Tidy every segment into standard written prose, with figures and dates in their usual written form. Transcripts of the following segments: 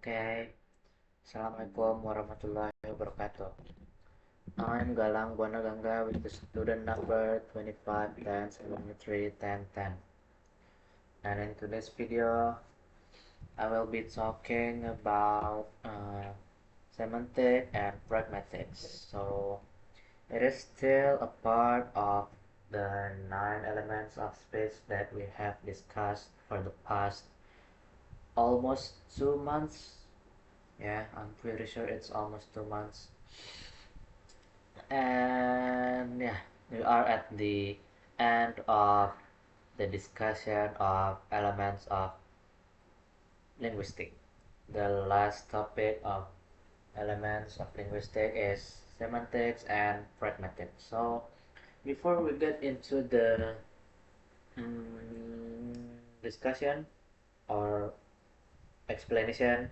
Okay, Assalamualaikum warahmatullahi wabarakatuh. I'm Galang Buana Gangga with the student number 2510731010. And in today's video, I will be talking about semantic and pragmatics. So it is still a part of the 9 elements of speech that we have discussed for the past almost 2 months. Yeah, I'm pretty sure it's almost 2 months. And yeah, we are at the end of the discussion of elements of linguistic. The last topic of elements of linguistic is semantics and pragmatics. So before we get into the discussion or explanation,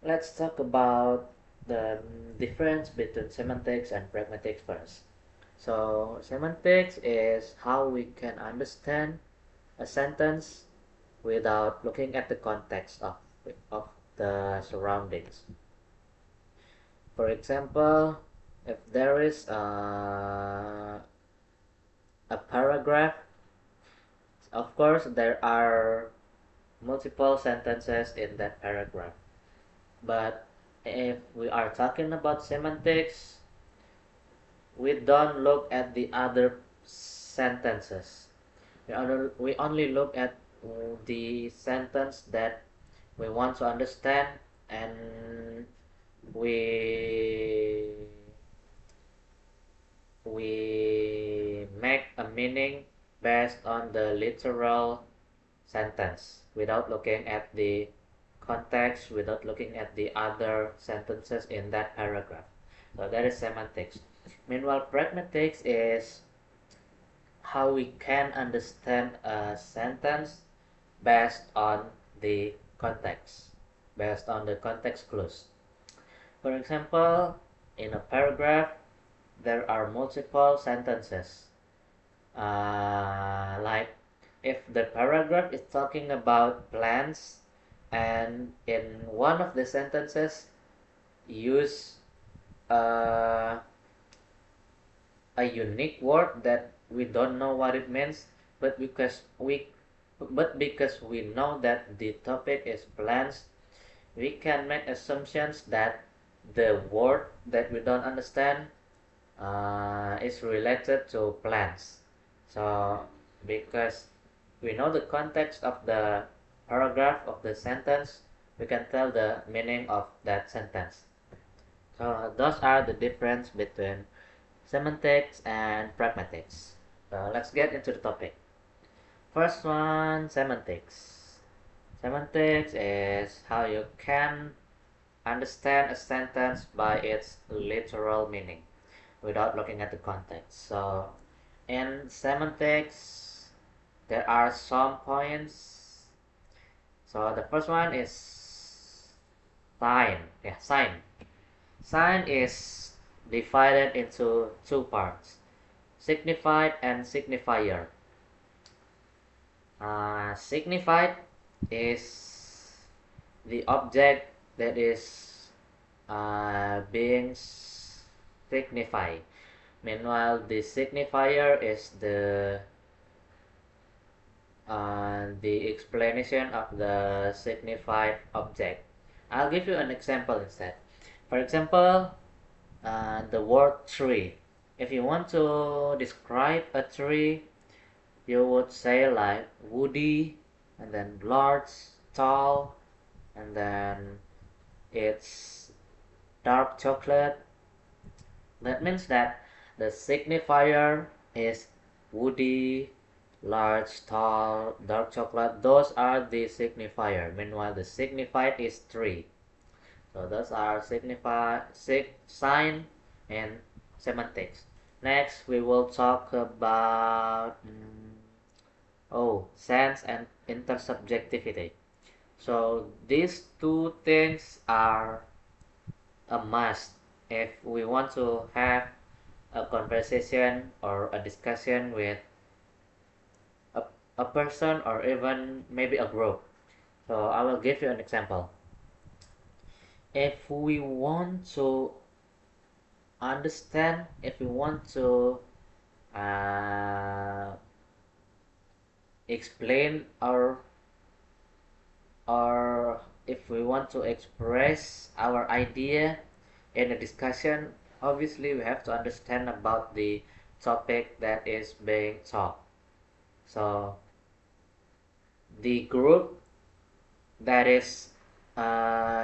let's talk about the difference between semantics and pragmatics first. So semantics is how we can understand a sentence without looking at the context of the surroundings. For example, if there is a paragraph, of course there are multiple sentences in that paragraph. But if we are talking about semantics, we don't look at the other sentences. We only look at the sentence that we want to understand, and we we make a meaning based on the literal sentence without looking at the context, without looking at the other sentences in that paragraph. So that is semantics. Meanwhile, pragmatics is how we can understand a sentence based on the context, based on the context clues. For example, in a paragraph, there are multiple sentences. Like if the paragraph is talking about plants, and in one of the sentences use uh, a unique word that we don't know what it means, but because we know that the topic is plants, we can make assumptions that the word that we don't understand is related to plants. So because we know the context of the paragraph of the sentence, we can tell the meaning of that sentence. So those are the difference between semantics and pragmatics. So let's get into the topic. First one, semantics. Semantics is how you can understand a sentence by its literal meaning without looking at the context. So in semantics, there are some points. So the first one is sign. Yeah, sign. Sign is divided into two parts, signified and signifier. Signified is the object that is being signified. Meanwhile, the signifier is the explanation of the signified object. I'll give you an example instead. For example, the word tree. If you want to describe a tree, you would say like woody, and then large, tall, and then it's dark chocolate. That means that the signifier is woody, large, tall, dark chocolate. Those are the signifier. Meanwhile, the signified is tree. So those are sign and semantics. Next, we will talk about sense and intersubjectivity. So these two things are a must if we want to have a conversation or a discussion with a person or even maybe a group. So I will give you an example. if we want to understand, if we want to uh, explain or if we want to express our idea in a discussion, obviously we have to understand about the topic that is being taught. So the group that is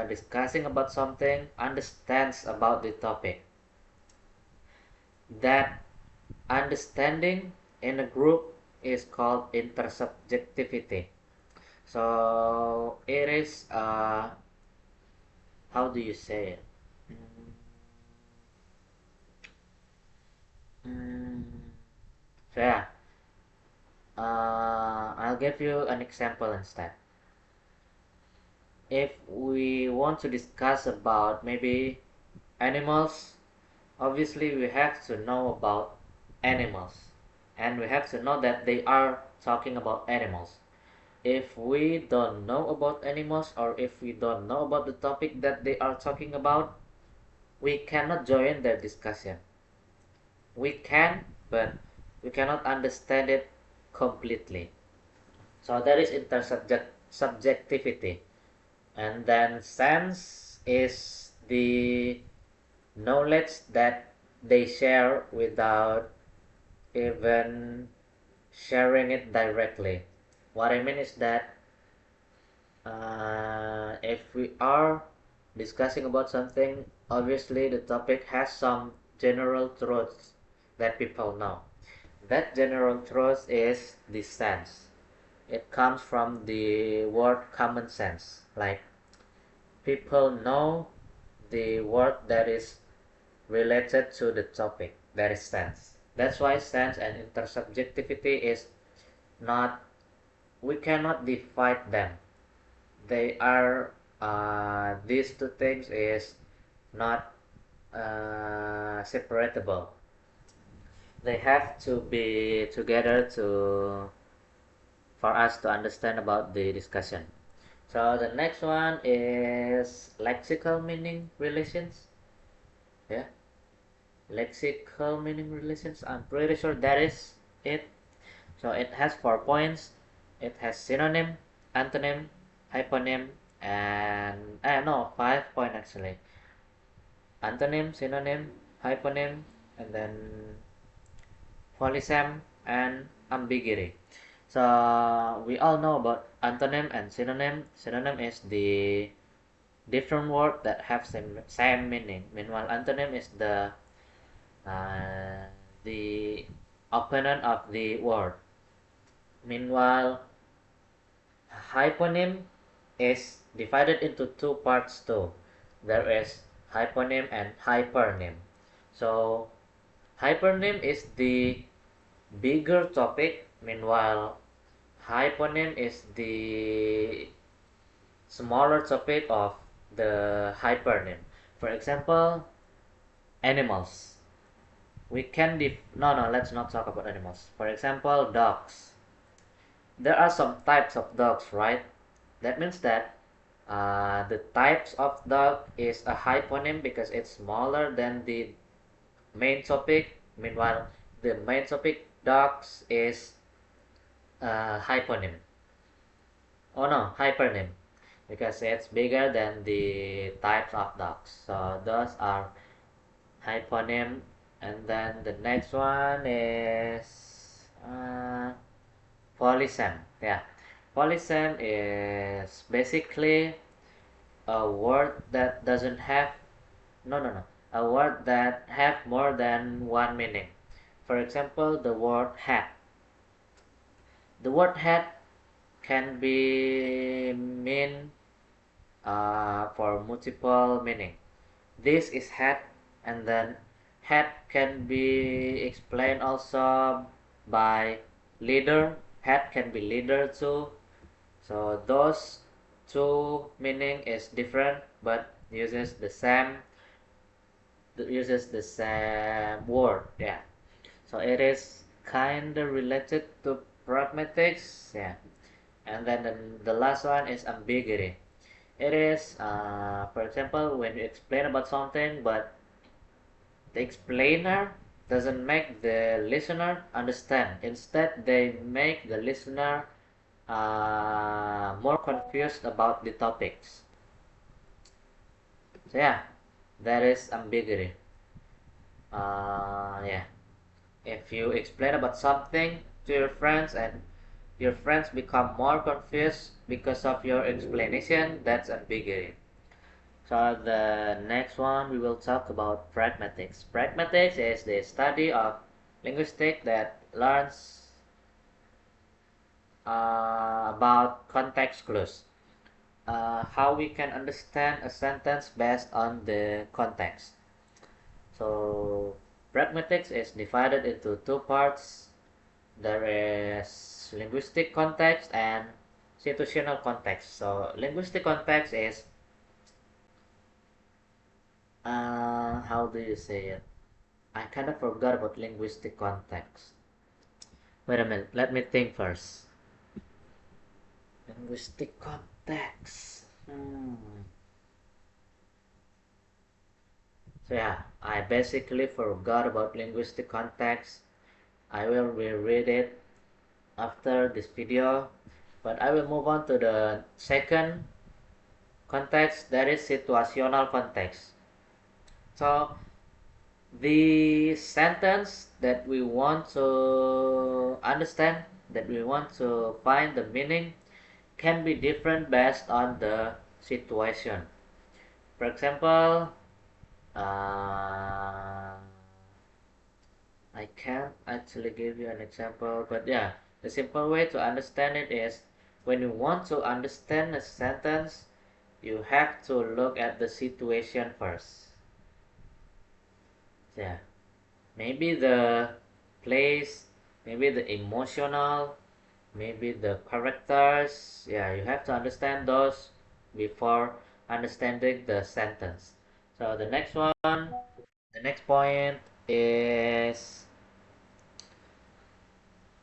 discussing about something understands about the topic. That understanding in a group is called intersubjectivity. So it is how do you say it? Mm, so yeah, I'll give you an example instead. If we want to discuss about maybe animals, obviously we have to know about animals, and we have to know that they are talking about animals. If we don't know about animals, or if we don't know about the topic that they are talking about, we cannot join their discussion. We can, but we cannot understand it completely. So that is intersubjectivity. And then sense is the knowledge that they share without even sharing it directly. What I mean is that if we are discussing about something, obviously the topic has some general truths that people know. That general truth is the sense. It comes from the word common sense. Like people know the word that is related to the topic, that is sense. That's why sense and intersubjectivity is not, we cannot divide them. They are these two things is not separatable. They have to be together to for us to understand about the discussion. So the next one is lexical meaning relations. Yeah, lexical meaning relations. I'm pretty sure that is it. So it has 4 points. It has synonym, antonym, hyponym, and no, 5 point actually. Antonym, synonym, hyponym, and then polysem and ambiguity. So we all know about antonym and synonym. Synonym is the different word that have same meaning. Meanwhile, antonym is the opponent of the word. Meanwhile, hyponym is divided into two parts too. There is hyponym and hypernym. So hypernym is the bigger topic, meanwhile hyponym is the smaller topic of the hypernym. For example, animals. We can no, let's not talk about animals. For example, dogs. There are some types of dogs, right? That means that the types of dog is a hyponym because it's smaller than the main topic. Meanwhile, the main topic dogs is hyponym. Oh no, hypernym because it's bigger than the types of dogs. So those are hyponym. And then the next one is polysem. Yeah, polysem is basically a word that doesn't have a word that have more than one meaning. For example, the word hat. The word hat can be mean for multiple meaning. This is hat, and then hat can be explained also by leader. Hat can be leader too. So those two meaning is different but uses the same word. Yeah. So it is kind of related to pragmatics. Yeah. And then the last one is ambiguity. It is, for example, when you explain about something, but the explainer doesn't make the listener understand. Instead, they make the listener more confused about the topics. So yeah, that is ambiguity. Yeah, if you explain about something to your friends and your friends become more confused because of your explanation, that's ambiguity. So the next one we will talk about pragmatics. Pragmatics is the study of linguistics that learns about context clues. How we can understand a sentence based on the context. So pragmatics is divided into two parts. There is linguistic context and situational context. So linguistic context is how do you say it? I kind of forgot about linguistic context. Wait a minute, let me think first. Linguistic context. So yeah, I basically forgot about linguistic context. I will reread it after this video, but I will move on to the second context, that is situational context. So the sentence that we want to understand, that we want to find the meaning, can be different based on the situation. For example, I can't actually give you an example, but yeah, the simple way to understand it is when you want to understand a sentence, you have to look at the situation first. Yeah, maybe the place, maybe the emotional, maybe the characters. Yeah, you have to understand those before understanding the sentence. So the next one, the next point is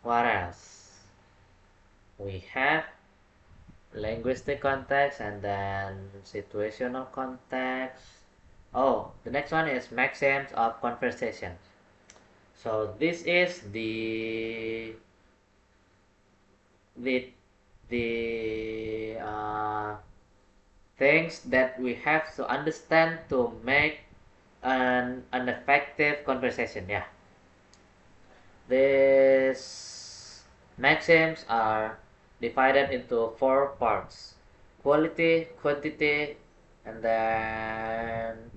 what else? We have linguistic context and then situational context. Oh, the next one is maxims of conversation. So this is the things that we have to understand to make an effective conversation. Yeah, these maxims are divided into four parts: quality, quantity, and then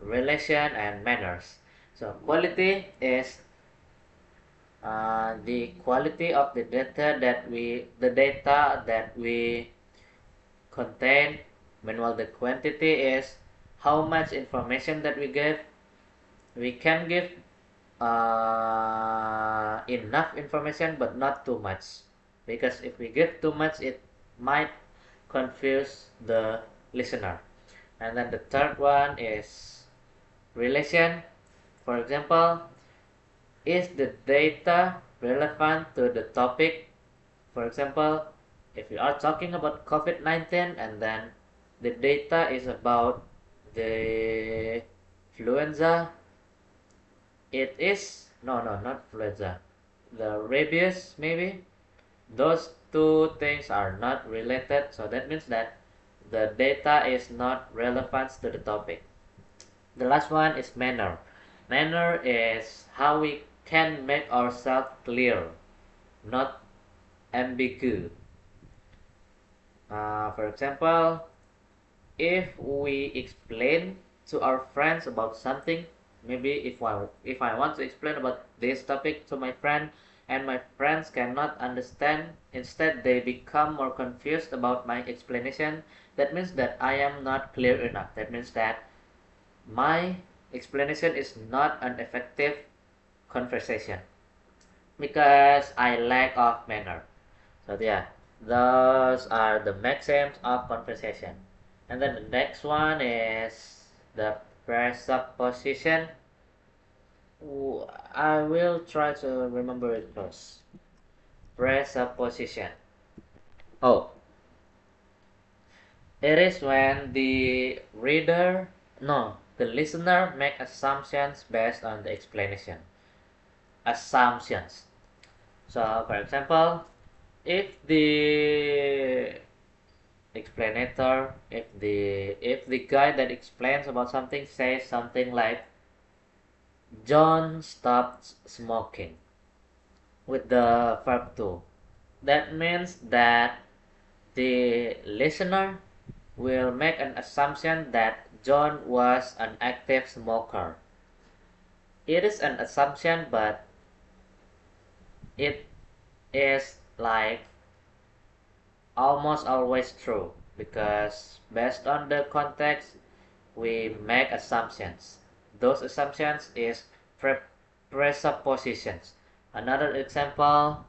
relation and manners. So quality is the quality of the data that we contain. Meanwhile, the quantity is how much information that we give. We can give enough information but not too much, because if we give too much it might confuse the listener. And then the third one is relation. For example, is the data relevant to the topic? For example, if we are talking about COVID-19 and then the data is about the influenza, it is not influenza, the rabies maybe. Those two things are not related, so that means that the data is not relevant to the topic. The last one is manner. Manner is how we can make ourselves clear, not ambiguous. For example, if we explain to our friends about something, maybe if I want to explain about this topic to my friend and my friends cannot understand, instead they become more confused about my explanation, that means that I am not clear enough. That means that my explanation is not an effective conversation because I lack of manner. So yeah, those are the maxims of conversation. And then the next one is the presupposition. I will try to remember it first. Presupposition. Oh, It is when the listener make assumptions based on the explanation. Assumptions. So, for example, if the explanator, if the guy that explains about something says something like John stopped smoking with the verb to, that means that the listener will make an assumption that John was an active smoker. It is an assumption, but it is like almost always true because based on the context we make assumptions. Those assumptions is presuppositions. Another example,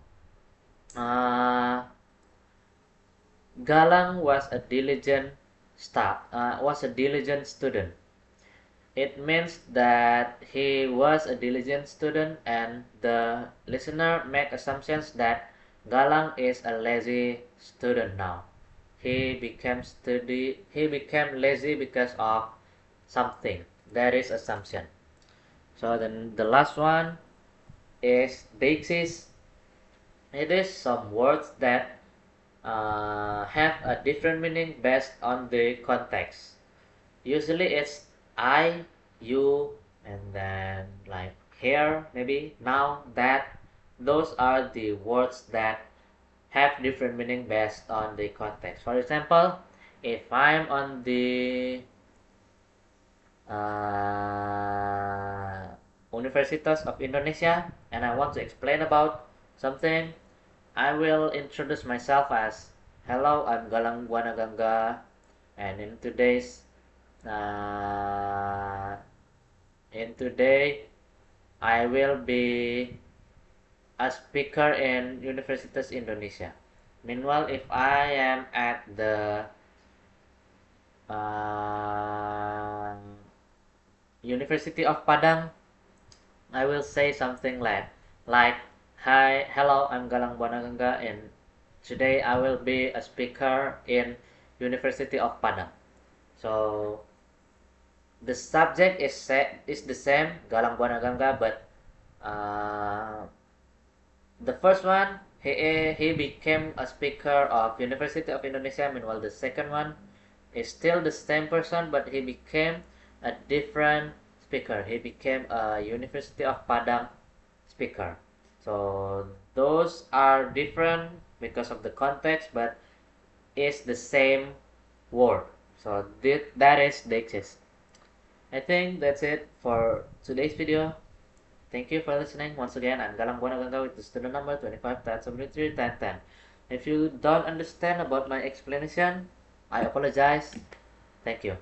uh, Galang was a diligent student. It means that he was a diligent student, and the listener make assumptions that Galang is a lazy student now. He became lazy because of something. That is assumption. So then the last one is deixis. It is some words that have a different meaning based on the context. Usually it's I, you, and then like here, maybe, now, that. Those are the words that have different meaning based on the context. For example, if I'm on the Universitas of Indonesia and I want to explain about something, I will introduce myself as, hello, I'm Galang Buana Gangga, and uh, today I will be a speaker in Universitas Indonesia. Meanwhile, if I am at the University of Padang, I will say something like, hi, hello, I'm Galang Buana Gangga, and today I will be a speaker in University of Padang. So the subject is the same, Galang Buana Gangga, but the first one, he became a speaker of University of Indonesia. Meanwhile, the second one is still the same person, but he became a different speaker. He became a University of Padang speaker. So those are different because of the context, but it's the same word. So that is deixis. I think that's it for today's video. Thank you for listening. Once again, I'm Galang Buana Gangga with the student number 25-73-1010. If you don't understand about my explanation, I apologize. Thank you.